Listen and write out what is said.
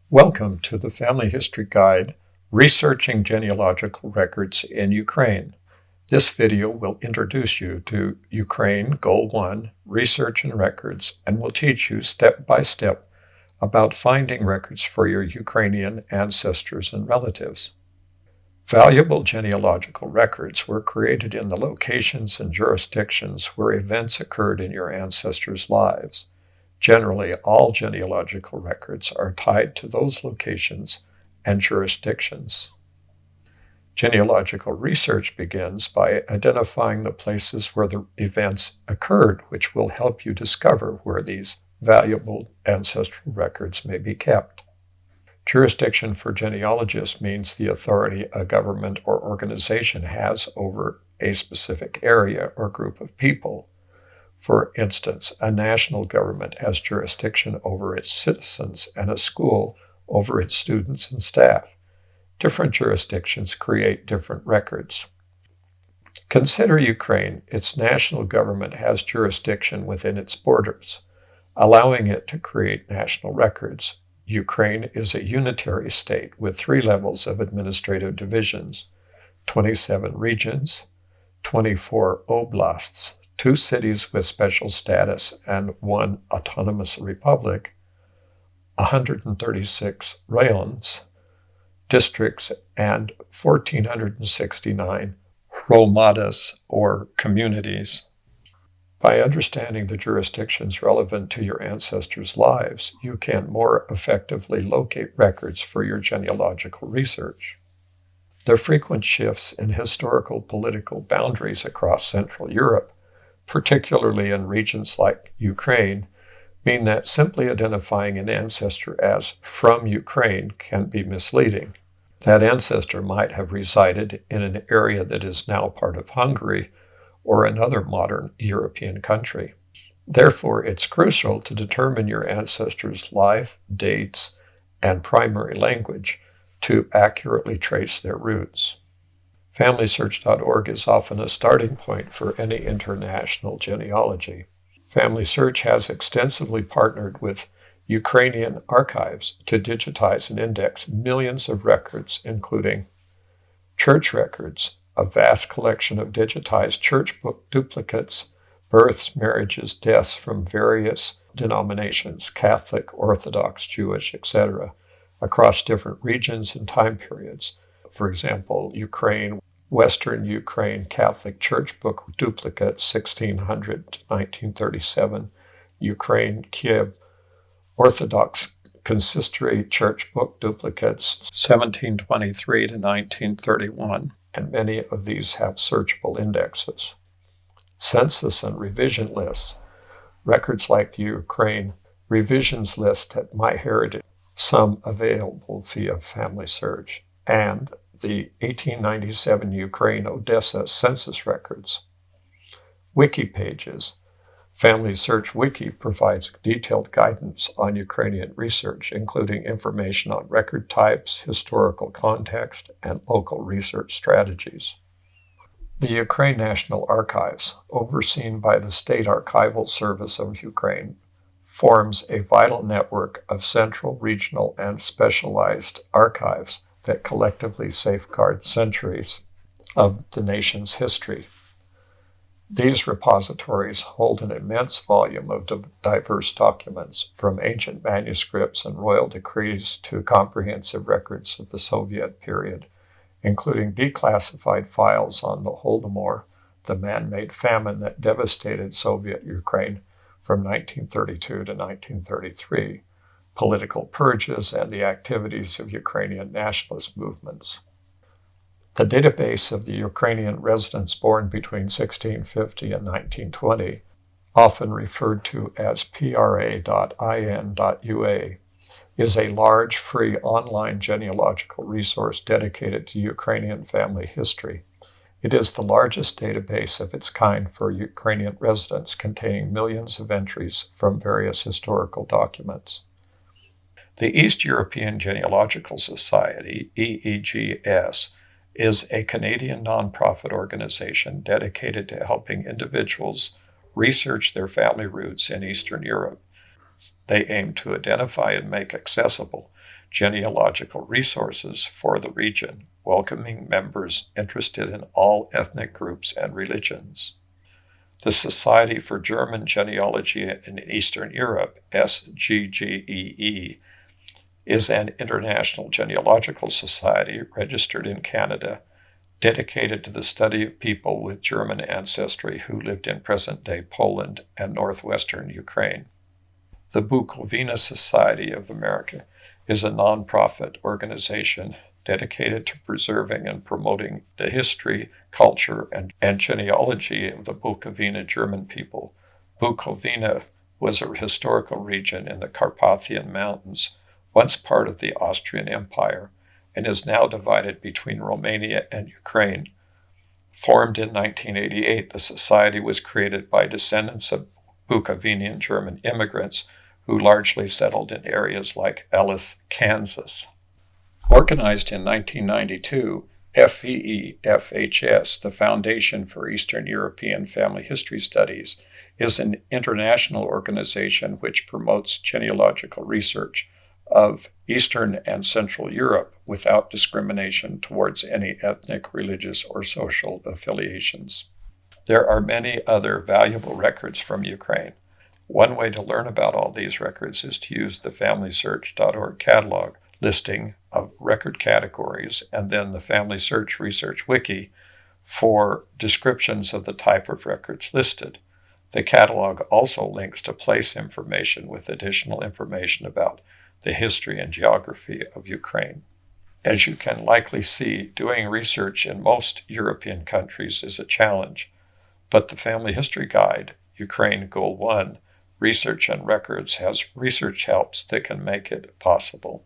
Welcome to the Family History Guide, Researching Genealogical Records in Ukraine. This video will introduce you to Ukraine Goal 1, Research and Records, and will teach you step by step about finding records for your Ukrainian ancestors and relatives. Valuable genealogical records were created in the locations and jurisdictions where events occurred in your ancestors' lives. Generally, all genealogical records are tied to those locations and jurisdictions. Genealogical research begins by identifying the places where the events occurred, which will help you discover where these valuable ancestral records may be kept. Jurisdiction for genealogists means the authority a government or organization has over a specific area or group of people. For instance, a national government has jurisdiction over its citizens and a school over its students and staff. Different jurisdictions create different records. Consider Ukraine. Its national government has jurisdiction within its borders, allowing it to create national records. Ukraine is a unitary state with 3 levels of administrative divisions, 27 regions, 24 oblasts, 2 cities with special status and 1 autonomous republic, 136 rayons, districts, and 1,469 hromadas, or communities. By understanding the jurisdictions relevant to your ancestors' lives, you can more effectively locate records for your genealogical research. The frequent shifts in historical political boundaries across Central Europe, particularly in regions like Ukraine, mean that simply identifying an ancestor as from Ukraine can be misleading. That ancestor might have resided in an area that is now part of Hungary or another modern European country. Therefore, it's crucial to determine your ancestors' life, dates, and primary language to accurately trace their roots. FamilySearch.org is often a starting point for any international genealogy. FamilySearch has extensively partnered with Ukrainian archives to digitize and index millions of records, including church records, a vast collection of digitized church book duplicates, births, marriages, deaths from various denominations, Catholic, Orthodox, Jewish, etc., across different regions and time periods. For example, Ukraine, Western Ukraine Catholic Church Book duplicate 1600 to 1937, Ukraine Kiev Orthodox Consistory Church Book duplicates 1723 to 1931, and many of these have searchable indexes. Census and revision lists, records like the Ukraine Revisions List at MyHeritage, some available via FamilySearch, and the 1897 Ukraine Odessa census records. Wiki pages. FamilySearch Wiki provides detailed guidance on Ukrainian research, including information on record types, historical context, and local research strategies. The Ukraine National Archives, overseen by the State Archival Service of Ukraine, forms a vital network of central, regional, and specialized archives that collectively safeguard centuries of the nation's history. These repositories hold an immense volume of diverse documents, from ancient manuscripts and royal decrees to comprehensive records of the Soviet period, including declassified files on the Holodomor, the man-made famine that devastated Soviet Ukraine from 1932 to 1933, political purges, and the activities of Ukrainian nationalist movements. The database of the Ukrainian residents born between 1650 and 1920, often referred to as pra.in.ua, is a large, free online genealogical resource dedicated to Ukrainian family history. It is the largest database of its kind for Ukrainian residents, containing millions of entries from various historical documents. The East European Genealogical Society, EEGS, is a Canadian nonprofit organization dedicated to helping individuals research their family roots in Eastern Europe. They aim to identify and make accessible genealogical resources for the region, welcoming members interested in all ethnic groups and religions. The Society for German Genealogy in Eastern Europe, SGGEE, is an international genealogical society registered in Canada, dedicated to the study of people with German ancestry who lived in present-day Poland and northwestern Ukraine. The Bukovina Society of America is a nonprofit organization dedicated to preserving and promoting the history, culture, and genealogy of the Bukovina German people. Bukovina was a historical region in the Carpathian Mountains, once part of the Austrian Empire, and is now divided between Romania and Ukraine. Formed in 1988, the society was created by descendants of Bukovinian German immigrants who largely settled in areas like Ellis, Kansas. Organized in 1992, FEEFHS, the Foundation for Eastern European Family History Studies, is an international organization which promotes genealogical research of Eastern and Central Europe without discrimination towards any ethnic, religious, or social affiliations. There are many other valuable records from Ukraine. One way to learn about all these records is to use the FamilySearch.org catalog listing of record categories and then the Family Search Research Wiki for descriptions of the type of records listed. The catalog also links to place information with additional information about the history and geography of Ukraine. As you can likely see, doing research in most European countries is a challenge, but the Family History Guide, Ukraine Goal 1, Research and Records has research helps that can make it possible.